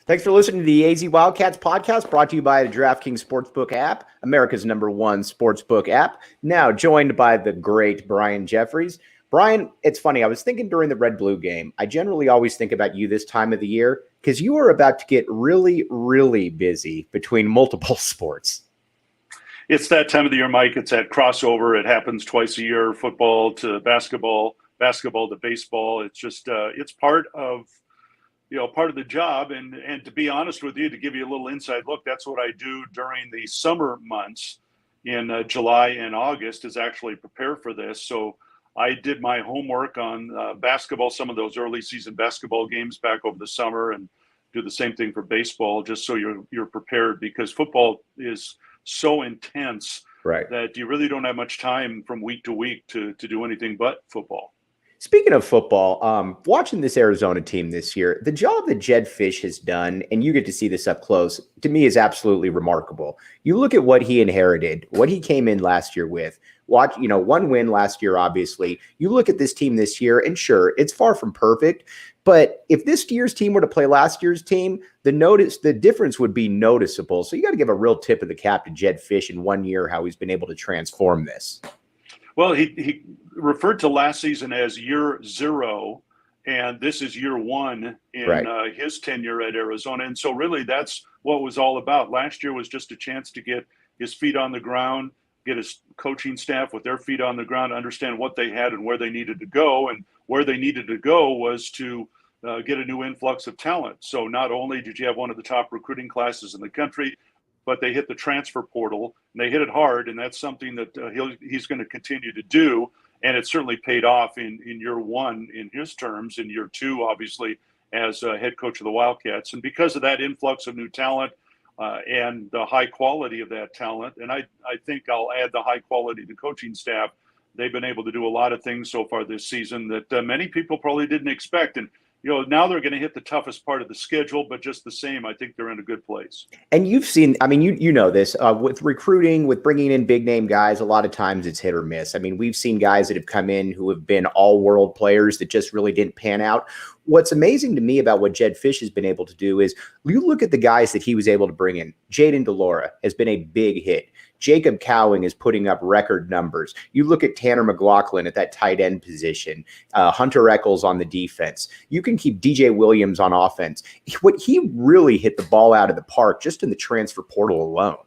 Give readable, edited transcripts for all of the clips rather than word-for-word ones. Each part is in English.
Thanks for listening to the AZ Wildcats podcast, brought to you by the DraftKings Sportsbook app, America's #1 sportsbook app. Now joined by the great Brian Jeffries. Brian, it's funny. I was thinking during the Red-Blue game, I generally always think about you this time of the year because you are about to get really, really busy between multiple sports. It's that time of the year, Mike. It's that crossover. It happens twice a year, football to basketball, basketball to baseball. It's just it's part of the job. And to be honest with you, to give you a little inside look, that's what I do during the summer months in July and August, is actually prepare for this. So I did my homework on basketball, some of those early season basketball games back over the summer, and do the same thing for baseball, just so you're prepared, because football is so intense, right, that you really don't have much time from week to week to do anything but football. Speaking of football, watching this Arizona team this year, the job that Jedd Fisch has done, and you get to see this up close, to me is absolutely remarkable. You look at what he inherited, what he came in last year with. Watch, one win last year, obviously. You look at this team this year, and sure, it's far from perfect. But if this year's team were to play last year's team, the difference would be noticeable. So you got to give a real tip of the cap to Jedd Fisch in 1 year, how he's been able to transform this. Well, he referred to last season as year zero, and this is year one in his tenure at Arizona. And so really that's what was all about. Last year was just a chance to get his feet on the ground, get his coaching staff with their feet on the ground, understand what they had and where they needed to go. And where they needed to go was to get a new influx of talent. So not only did you have one of the top recruiting classes in the country, but they hit the transfer portal, and they hit it hard, and that's something that he's going to continue to do. And it certainly paid off in year one in his terms, in year two, obviously, as head coach of the Wildcats. And because of that influx of new talent and the high quality of that talent, and I think I'll add the high quality of the coaching staff, they've been able to do a lot of things so far this season that many people probably didn't expect. And now they're going to hit the toughest part of the schedule, but just the same, I think they're in a good place. And you've seen, I mean, you know this, with recruiting, with bringing in big name guys, a lot of times it's hit or miss. I mean, we've seen guys that have come in who have been all-world players that just really didn't pan out. What's amazing to me about what Jedd Fisch has been able to do is you look at the guys that he was able to bring in. Jayden has been a big hit. Jacob Cowing is putting up record numbers. You look at Tanner McLaughlin at that tight end position, Hunter Echols on the defense. You can keep DJ Williams on offense. What he really hit the ball out of the park just in the transfer portal alone.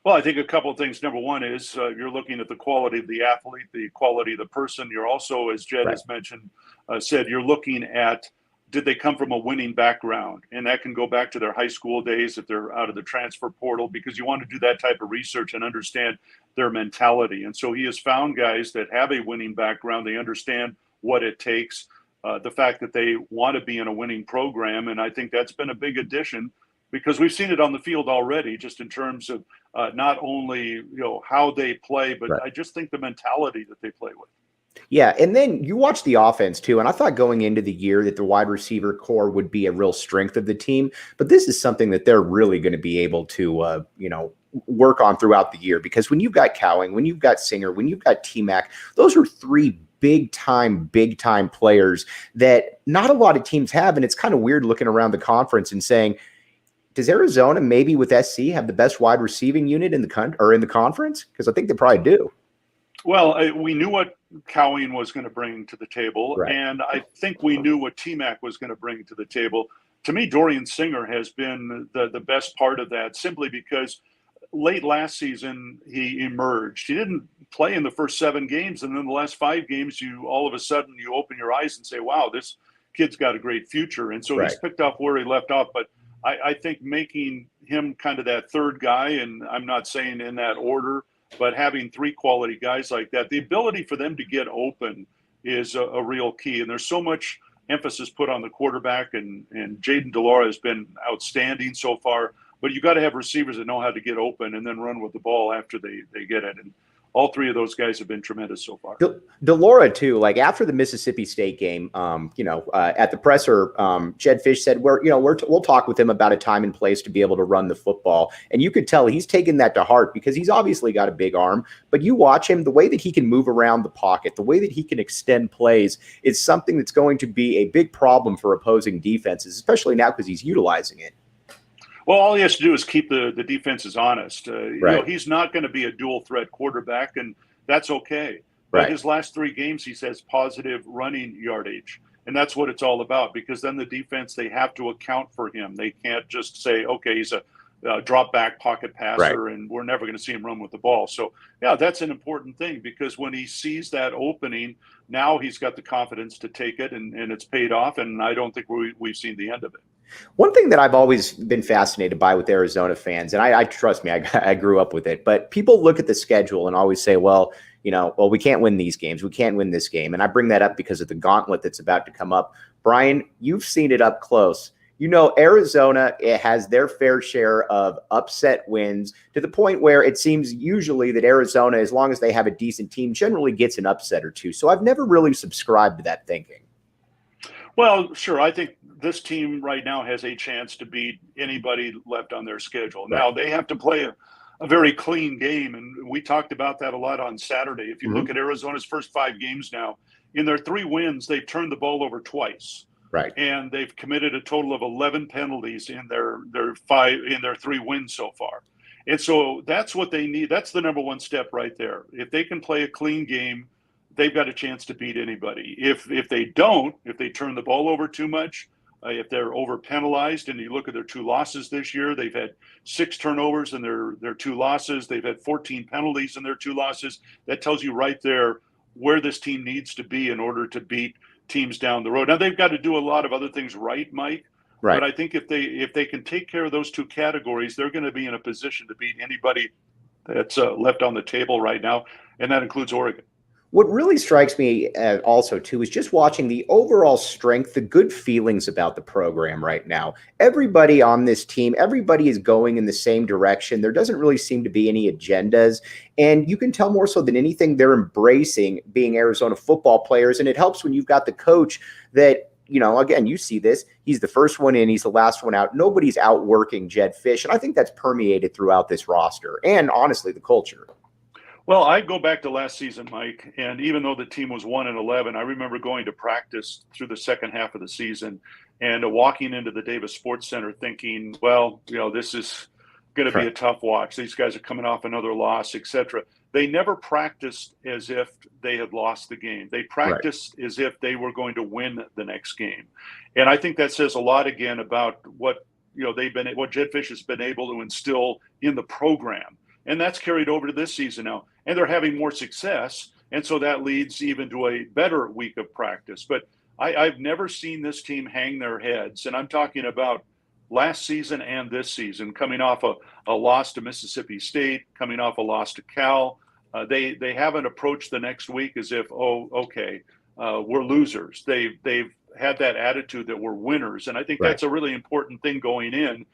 Well, I think a couple of things. Number one is you're looking at the quality of the athlete, the quality of the person. You're also, as Jedd has mentioned, said, you're looking at, did they come from a winning background? And that can go back to their high school days if they're out of the transfer portal, because you want to do that type of research and understand their mentality. And so he has found guys that have a winning background. They understand what it takes, the fact that they want to be in a winning program. And I think that's been a big addition, because we've seen it on the field already, just in terms of not only how they play, but I just think the mentality that they play with. Yeah, and then you watch the offense too, and I thought going into the year that the wide receiver core would be a real strength of the team, but this is something that they're really going to be able to, work on throughout the year, because when you've got Cowing, when you've got Singer, when you've got T-Mac, those are three big time players that not a lot of teams have, and it's kind of weird looking around the conference and saying, does Arizona maybe with SC have the best wide receiving unit in the conference? Because I think they probably do. Well, we knew what Cowing was going to bring to the table, and I think we knew what T-Mac was going to bring to the table. To me, Dorian Singer has been the best part of that, simply because late last season he emerged. He didn't play in the first 7 games, and then the last 5 games, all of a sudden you open your eyes and say, wow, this kid's got a great future. And so he's picked up where he left off. But I think making him kind of that third guy, and I'm not saying in that order, but having 3 quality guys like that, the ability for them to get open is a real key. And there's so much emphasis put on the quarterback, and Jayden has been outstanding so far. But you got to have receivers that know how to get open and then run with the ball after they get it. And all three of those guys have been tremendous so far. Delora too, like after the Mississippi State game, at the presser, Jedd Fisch said, we'll talk with him about a time and place to be able to run the football. And you could tell he's taken that to heart because he's obviously got a big arm, but you watch him, the way that he can move around the pocket, the way that he can extend plays is something that's going to be a big problem for opposing defenses, especially now because he's utilizing it. Well, all he has to do is keep the defenses honest. Right. He's not going to be a dual threat quarterback, and that's okay. But right. His last 3 games, he says positive running yardage. And that's what it's all about, because then the defense, they have to account for him. They can't just say, okay, he's a drop back pocket passer, right, and we're never going to see him run with the ball. So, yeah, that's an important thing, because when he sees that opening, now he's got the confidence to take it, and it's paid off. And I don't think we've seen the end of it. One thing that I've always been fascinated by with Arizona fans, and I trust me, I grew up with it, but people look at the schedule and always say, well, we can't win these games. We can't win this game. And I bring that up because of the gauntlet that's about to come up. Brian, you've seen it up close. Arizona, it has their fair share of upset wins, to the point where it seems usually that Arizona, as long as they have a decent team, generally gets an upset or two. So I've never really subscribed to that thinking. Well, sure. I think this team right now has a chance to beat anybody left on their schedule. Right. Now, they have to play a very clean game, and we talked about that a lot on Saturday. If you look at Arizona's first 5 games now, in their 3 wins, they've turned the ball over twice. Right. And they've committed a total of 11 penalties in their 3 wins so far. And so that's what they need. That's the number one step right there. If they can play a clean game, they've got a chance to beat anybody. If they don't, if they turn the ball over too much, if they're over penalized, and you look at their 2 losses this year, they've had 6 turnovers in their 2 losses. They've had 14 penalties in their 2 losses. That tells you right there where this team needs to be in order to beat teams down the road. Now, they've got to do a lot of other things right, Mike. Right. But I think if they can take care of those 2 categories, they're going to be in a position to beat anybody that's left on the table right now, and that includes Oregon. What really strikes me also, too, is just watching the overall strength, the good feelings about the program right now. Everybody on this team, everybody is going in the same direction. There doesn't really seem to be any agendas. And you can tell more so than anything, they're embracing being Arizona football players. And it helps when you've got the coach that, again, you see this. He's the first one in. He's the last one out. Nobody's outworking Jedd Fisch. And I think that's permeated throughout this roster and, honestly, the culture. Well, I go back to last season, Mike, and even though the team was 1-11, I remember going to practice through the second half of the season and walking into the Davis Sports Center thinking, well, this is going to be a tough watch. These guys are coming off another loss, etc. They never practiced as if they had lost the game. They practiced as if they were going to win the next game. And I think that says a lot, again, about what Jedd Fisch has been able to instill in the program. And that's carried over to this season now. And they're having more success. And so that leads even to a better week of practice. But I've never seen this team hang their heads. And I'm talking about last season and this season, coming off a loss to Mississippi State, coming off a loss to Cal. They haven't approached the next week as if, we're losers. They've had that attitude that we're winners. And I think that's a really important thing going in,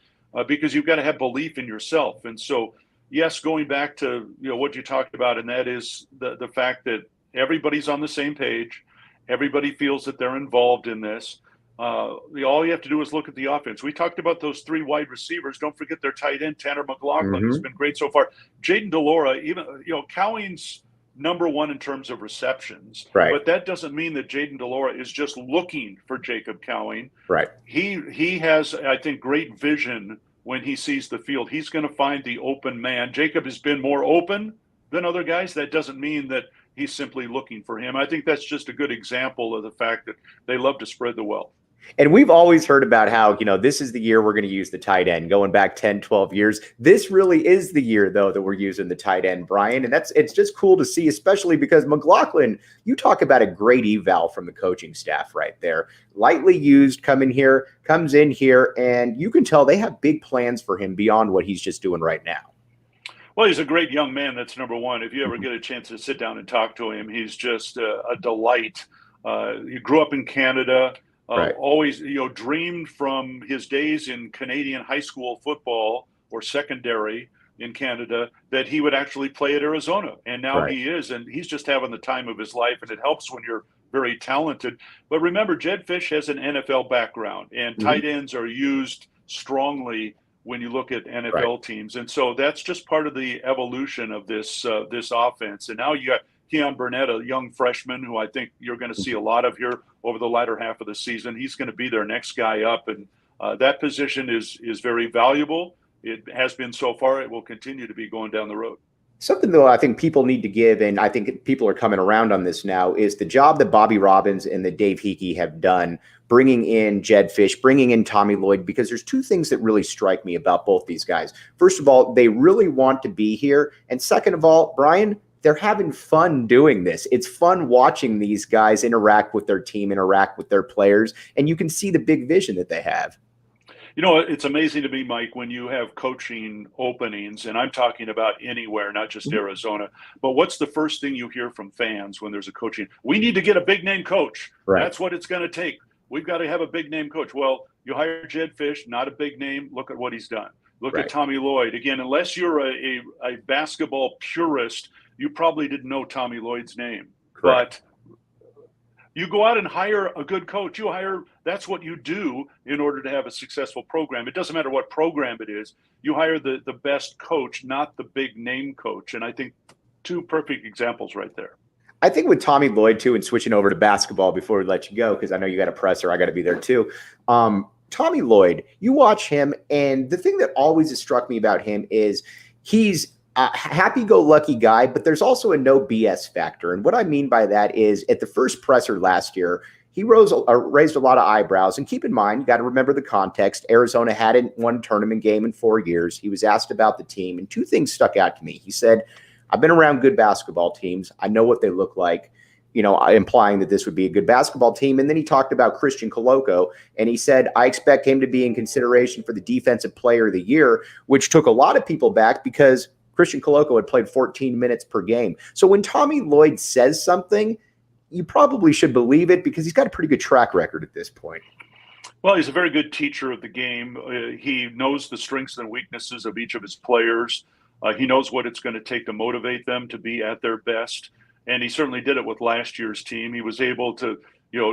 because you've got to have belief in yourself. And so, yes, going back to what you talked about, and that is the fact that everybody's on the same page. Everybody feels that they're involved in this. All you have to do is look at the offense. We talked about those 3 wide receivers. Don't forget their tight end, Tanner McLaughlin, who's been great so far. Jayden delora, even Cowing's number 1 in terms of receptions. Right. But that doesn't mean that Jayden delora is just looking for Jacob Cowing. Right. He has, I think, great vision. When he sees the field, he's going to find the open man. Jacob has been more open than other guys. That doesn't mean that he's simply looking for him. I think that's just a good example of the fact that they love to spread the wealth. And we've always heard about how, this is the year we're going to use the tight end, going back 10, 12 years. This really is the year, though, that we're using the tight end, Brian. And it's just cool to see, especially because McLaughlin, you talk about a great eval from the coaching staff right there. Lightly used, comes in here, and you can tell they have big plans for him beyond what he's just doing right now. Well, he's a great young man. That's number one. If you ever get a chance to sit down and talk to him, he's just a delight. He grew up in Canada. Always, dreamed from his days in Canadian high school football or secondary in Canada, that he would actually play at Arizona. And now Right. he is, and he's just having the time of his life, and it helps when you're very talented. But remember, Jedd Fisch has an NFL background, and tight ends are used strongly when you look at NFL teams. And so that's just part of the evolution of this offense. And now you got Keon Burnett, a young freshman who I think you're going to see a lot of here over the latter half of the season. He's going to be their next guy up, and that position is very valuable. It has been so far. It will continue to be going down the road. Something, though, I think people need to give, and I think people are coming around on this now, is the job that Bobby Robbins and the Dave Hickey have done, bringing in Jedd Fisch, bringing in Tommy Lloyd, because there's two things that really strike me about both these guys. First of all, they really want to be here. And second of all, Brian, they're having fun doing this. It's fun watching these guys interact with their team, interact with their players, and you can see the big vision that they have. You know, it's amazing to me, Mike, when you have coaching openings, and I'm talking about anywhere, not just Arizona, but what's the first thing you hear from fans when there's a coaching? We need to get a big name coach. Right. That's what it's going to take. We've got to have a big name coach. Well, you hire Jedd Fisch, not a big name. Look at what he's done. Look at Tommy Lloyd. Again, unless you're a basketball purist, you probably didn't know Tommy Lloyd's name. Correct. But you go out and hire a good coach. That's what you do in order to have a successful program. It doesn't matter what program it is. You hire the best coach, not the big name coach. And I think two perfect examples right there. I think with Tommy Lloyd, too, and switching over to basketball before we let you go, because I know you got a presser, I got to be there, too. Tommy Lloyd, you watch him, and the thing that always has struck me about him is he's a happy-go-lucky guy, but there's also a no BS factor. And what I mean by that is at the first presser last year, he raised a lot of eyebrows. And keep in mind, you got to remember the context. Arizona hadn't won a tournament game in 4 years. He was asked about the team, and two things stuck out to me. He said, I've been around good basketball teams. I know what they look like, implying that this would be a good basketball team. And then he talked about Christian Coloco, and he said, I expect him to be in consideration for the Defensive Player of the Year, which took a lot of people back because Christian Coloco had played 14 minutes per game. So when Tommy Lloyd says something, you probably should believe it because he's got a pretty good track record at this point. Well, he's a very good teacher of the game. He knows the strengths and weaknesses of each of his players. He knows what it's going to take to motivate them to be at their best. And he certainly did it with last year's team. He was able to,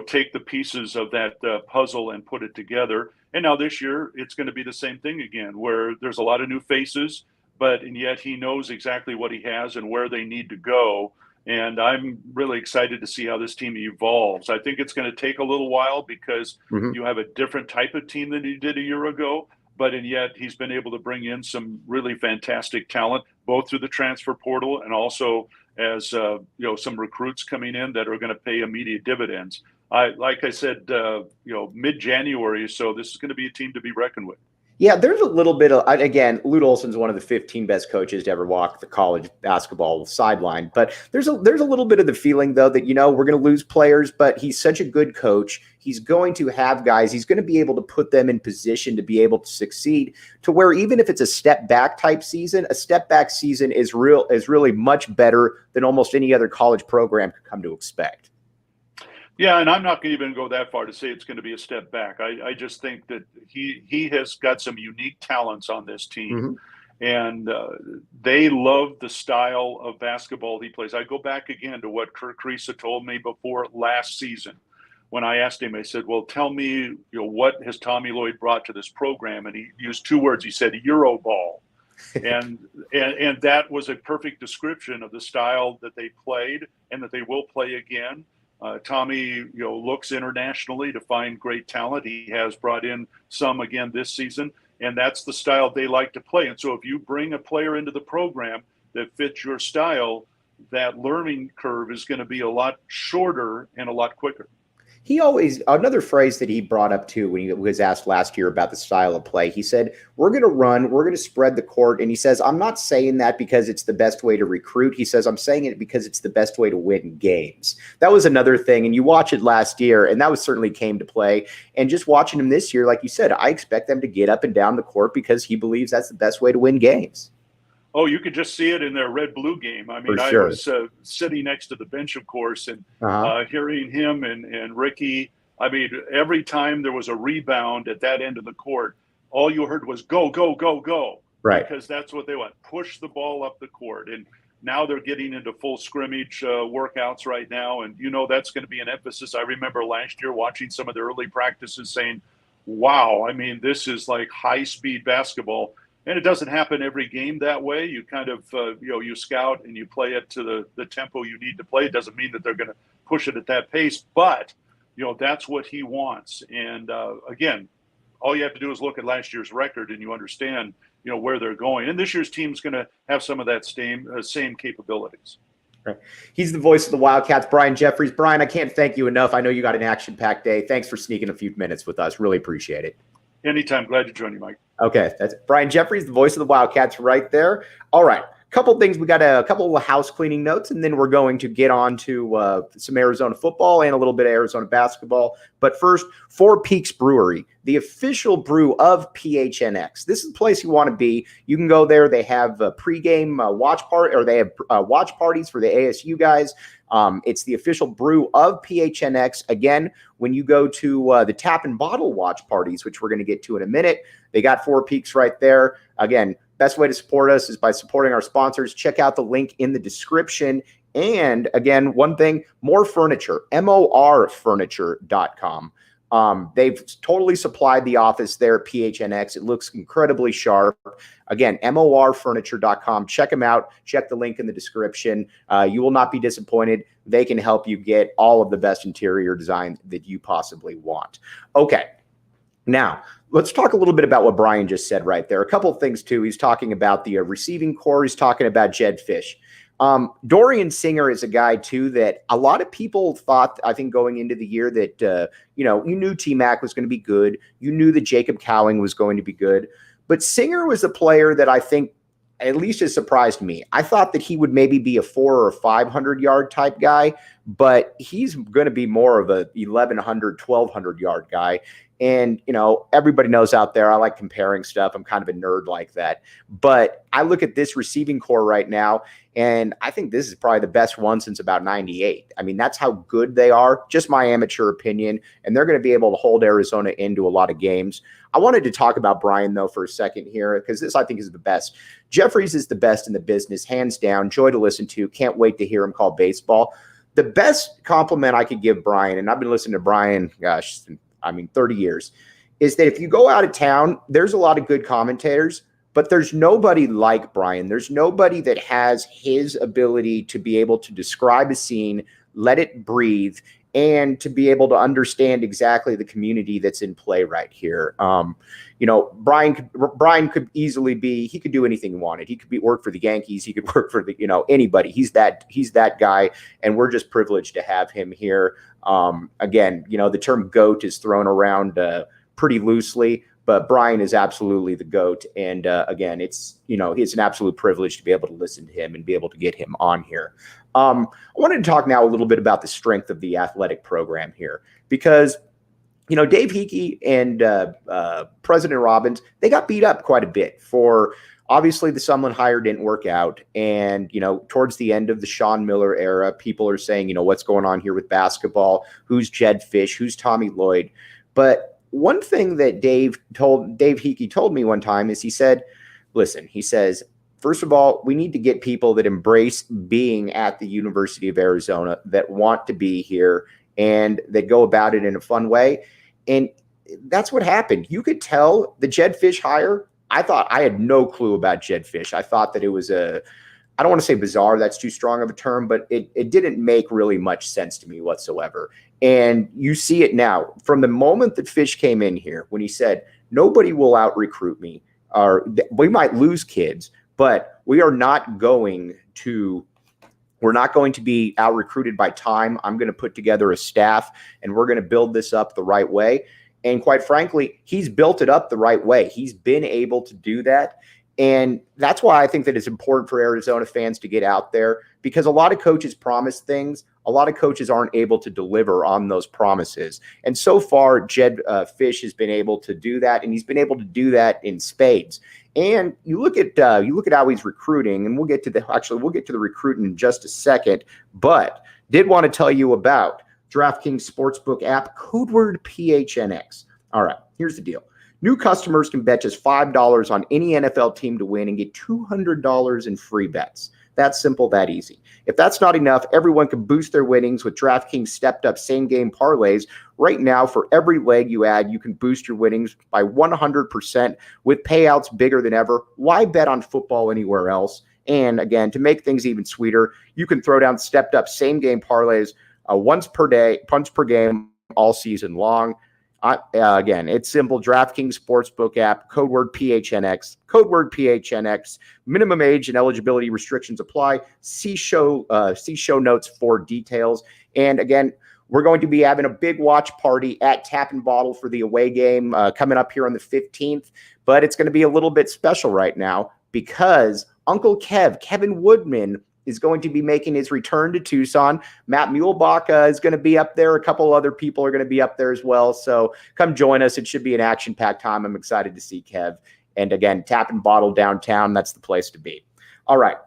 take the pieces of that puzzle and put it together. And now this year, it's going to be the same thing again, where there's a lot of new faces, and yet he knows exactly what he has and where they need to go. And I'm really excited to see how this team evolves. I think it's going to take a little while because you have a different type of team than you did a year ago. But and yet he's been able to bring in some really fantastic talent, both through the transfer portal and also as some recruits coming in that are going to pay immediate dividends. Like I said, mid-January, so this is going to be a team to be reckoned with. Yeah, there's a little bit of, again, Lute Olson's one of the 15 best coaches to ever walk the college basketball sideline. But there's a little bit of the feeling, though, that, we're going to lose players, but he's such a good coach. He's going to have guys. He's going to be able to put them in position to be able to succeed to where even if it's a step back type season, a step back season is really much better than almost any other college program could come to expect. Yeah, and I'm not going to even go that far to say it's going to be a step back. I just think that he has got some unique talents on this team, and they love the style of basketball he plays. I go back again to what Kerr Kriisa told me before last season when I asked him. I said, well, tell me, what has Tommy Lloyd brought to this program? And he used two words. He said, Euro ball. and that was a perfect description of the style that they played and that they will play again. Tommy, looks internationally to find great talent. He has brought in some again this season, and that's the style they like to play. And so if you bring a player into the program that fits your style, that learning curve is going to be a lot shorter and a lot quicker. Another phrase that he brought up too when he was asked last year about the style of play, he said, we're going to run, we're going to spread the court. And he says, I'm not saying that because it's the best way to recruit. He says, I'm saying it because it's the best way to win games. That was another thing. And you watch it last year, and that was certainly came to play. And just watching him this year, like you said, I expect them to get up and down the court because he believes that's the best way to win games. Oh, you could just see it in their red-blue game. I mean, I was sitting next to the bench, of course, and hearing him and Ricky. I mean, every time there was a rebound at that end of the court, all you heard was go, go, go, go. Right. because that's what they want. Push the ball up the court. And now they're getting into full scrimmage workouts right now. And, that's going to be an emphasis. I remember last year watching some of the early practices saying, wow, I mean, this is like high-speed basketball. And it doesn't happen every game that way. You kind of, you scout and you play it to the tempo you need to play. It doesn't mean that they're going to push it at that pace, but, that's what he wants. And, again, all you have to do is look at last year's record and you understand, where they're going. And this year's team's going to have some of that same capabilities. Right. He's the voice of the Wildcats, Brian Jeffries. Brian, I can't thank you enough. I know you got an action-packed day. Thanks for sneaking a few minutes with us. Really appreciate it. Anytime. Glad to join you, Mike. Okay. That's Brian Jeffries, the voice of the Wildcats right there. All right. Couple things. We got a couple of house cleaning notes, and then we're going to get on to some Arizona football and a little bit of Arizona basketball. But first, Four Peaks Brewery, the official brew of PHNX. This is the place you want to be. You can go there. They have a pregame watch party, or they have watch parties for the ASU guys. It's the official brew of PHNX. Again, when you go to the tap and bottle watch parties, which we're going to get to in a minute, they got Four Peaks right there. Again, best way to support us is by supporting our sponsors. Check out the link in the description. And again, one thing, more furniture, morfurniture.com. They've totally supplied the office there at PHNX. It looks incredibly sharp. Again, morfurniture.com. Check them out. Check the link in the description. You will not be disappointed. They can help you get all of the best interior design that you possibly want. Okay. Now, let's talk a little bit about what Brian just said right there. A couple of things, too. He's talking about the receiving core. He's talking about Jedd Fisch. Dorian Singer is a guy, too, that a lot of people thought, I think, going into the year that, you knew T-Mac was going to be good. You knew that Jacob Cowing was going to be good. But Singer was a player that I think at least has surprised me. I thought that he would maybe be a 400 or 500-yard type guy, but he's going to be more of a 1,100, 1,200-yard guy. And, everybody knows out there, I like comparing stuff. I'm kind of a nerd like that. But I look at this receiving core right now, and I think this is probably the best one since about 98. I mean, that's how good they are, just my amateur opinion. And they're going to be able to hold Arizona into a lot of games. I wanted to talk about Brian, though, for a second here, because this, I think, is the best. Jeffries is the best in the business, hands down. Joy to listen to. Can't wait to hear him call baseball. The best compliment I could give Brian, and I've been listening to Brian, 30 years, is that if you go out of town, there's a lot of good commentators, but there's nobody like Brian. There's nobody that has his ability to be able to describe a scene, let it breathe, and to be able to understand exactly the community that's in play right here. Brian could easily be, he could do anything he wanted. He could work for the Yankees. He could work for anybody. He's that guy. And we're just privileged to have him here. Again, the term GOAT is thrown around pretty loosely, but Brian is absolutely the GOAT. And again, it's an absolute privilege to be able to listen to him and be able to get him on here. I wanted to talk now a little bit about the strength of the athletic program here, because Dave Hickey and President Robbins, they got beat up quite a bit for, obviously, the Sumlin hire didn't work out. And, towards the end of the Sean Miller era, people are saying, what's going on here with basketball? Who's Jedd Fisch? Who's Tommy Lloyd? But one thing that Dave Hickey told me one time is he said, listen, he says, first of all, we need to get people that embrace being at the University of Arizona, that want to be here, and that go about it in a fun way. And that's what happened. You could tell the Jedd Fisch hire. I had no clue about Jedd Fisch. I thought that it was I don't want to say bizarre, that's too strong of a term, but it didn't make really much sense to me whatsoever. And you see it now. From the moment that Fisch came in here, when he said, nobody will out-recruit me, or we might lose kids, but we're not going to be out-recruited by time. I'm going to put together a staff, and we're going to build this up the right way. And quite frankly, he's built it up the right way. He's been able to do that. And that's why I think that it's important for Arizona fans to get out there, because a lot of coaches promise things. A lot of coaches aren't able to deliver on those promises. And so far, Jedd Fisch has been able to do that, and he's been able to do that in spades. And you look at how he's recruiting, and we'll get to the recruiting in just a second, but did want to tell you about DraftKings Sportsbook app, code word PHNX. All right, here's the deal. New customers can bet just $5 on any NFL team to win and get $200 in free bets. That's simple, that easy. If that's not enough, everyone can boost their winnings with DraftKings stepped-up same-game parlays. Right now, for every leg you add, you can boost your winnings by 100% with payouts bigger than ever. Why bet on football anywhere else? And again, to make things even sweeter, you can throw down stepped-up same-game parlays once per game, all season long. Again, it's simple. DraftKings Sportsbook app, code word PHNX. Minimum age and eligibility restrictions apply. See show notes for details. And again, we're going to be having a big watch party at Tap and Bottle for the away game coming up here on the 15th. But it's going to be a little bit special right now because Uncle Kevin Woodman, is going to be making his return to Tucson. Matt Muehlbach is going to be up there. A couple other people are going to be up there as well. So come join us. It should be an action-packed time. I'm excited to see Kev. And again, Tap and Bottle downtown, that's the place to be. All right.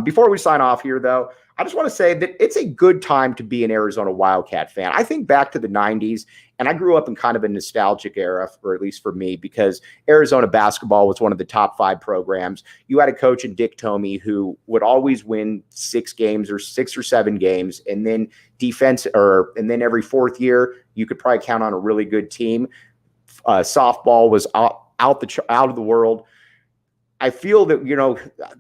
Before we sign off here, though, I just want to say that it's a good time to be an Arizona Wildcat fan. I think back to the 90s, and I grew up in kind of a nostalgic era, or at least for me, because Arizona basketball was one of the top 5 programs. You had a coach in Dick Tomey who would always win 6 or 7 games, and then and then every 4th year, you could probably count on a really good team. Softball was out of the world. I feel that,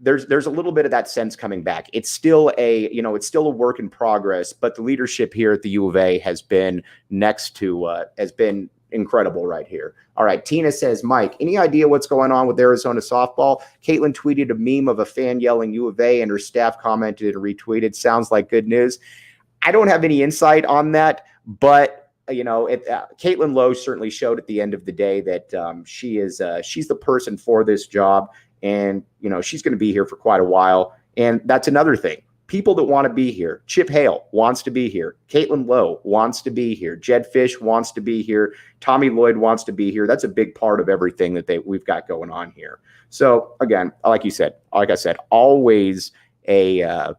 there's a little bit of that sense coming back. It's still a work in progress, but the leadership here at the U of A has been incredible right here. All right. Tina says, Mike, any idea what's going on with Arizona softball? Caitlin tweeted a meme of a fan yelling U of A and her staff commented and retweeted. Sounds like good news. I don't have any insight on that, but Caitlin Lowe certainly showed at the end of the day that she's the person for this job. And, she's going to be here for quite a while. And that's another thing. People that want to be here. Chip Hale wants to be here. Caitlin Lowe wants to be here. Jedd Fisch wants to be here. Tommy Lloyd wants to be here. That's a big part of everything that we've got going on here. So, again, like I said, always a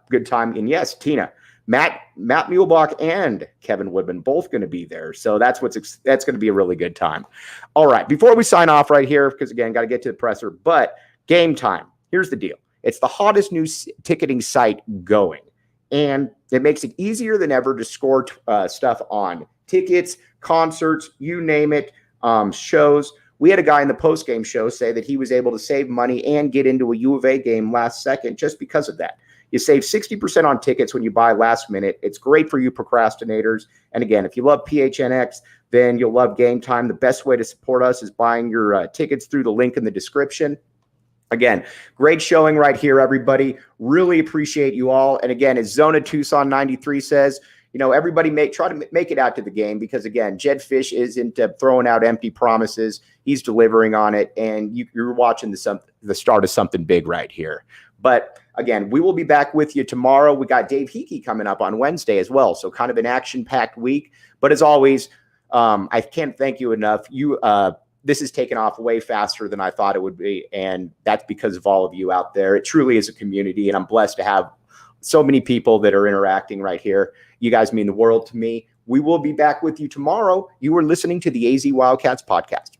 good time. And yes, Tina, Matt Muehlbach and Kevin Woodman both going to be there. So that's going to be a really good time. All right. Before we sign off right here, because again, got to get to the presser, but game time. Here's the deal. It's the hottest new ticketing site going, and it makes it easier than ever to score stuff on tickets, concerts, you name it, shows. We had a guy in the post-game show say that he was able to save money and get into a U of A game last second just because of that. You save 60% on tickets when you buy last minute. It's great for you procrastinators. And again, if you love PHNX, then you'll love Game Time. The best way to support us is buying your tickets through the link in the description. Again, great showing right here, everybody. Really appreciate you all. And again, as Zona Tucson 93 says, everybody try to make it out to the game because, again, Jedd Fisch isn't throwing out empty promises. He's delivering on it, and you're watching the start of something big right here. But again, we will be back with you tomorrow. We got Dave Hickey coming up on Wednesday as well. So kind of an action-packed week. But as always, I can't thank you enough. This has taken off way faster than I thought it would be. And that's because of all of you out there. It truly is a community. And I'm blessed to have so many people that are interacting right here. You guys mean the world to me. We will be back with you tomorrow. You are listening to the AZ Wildcats podcast.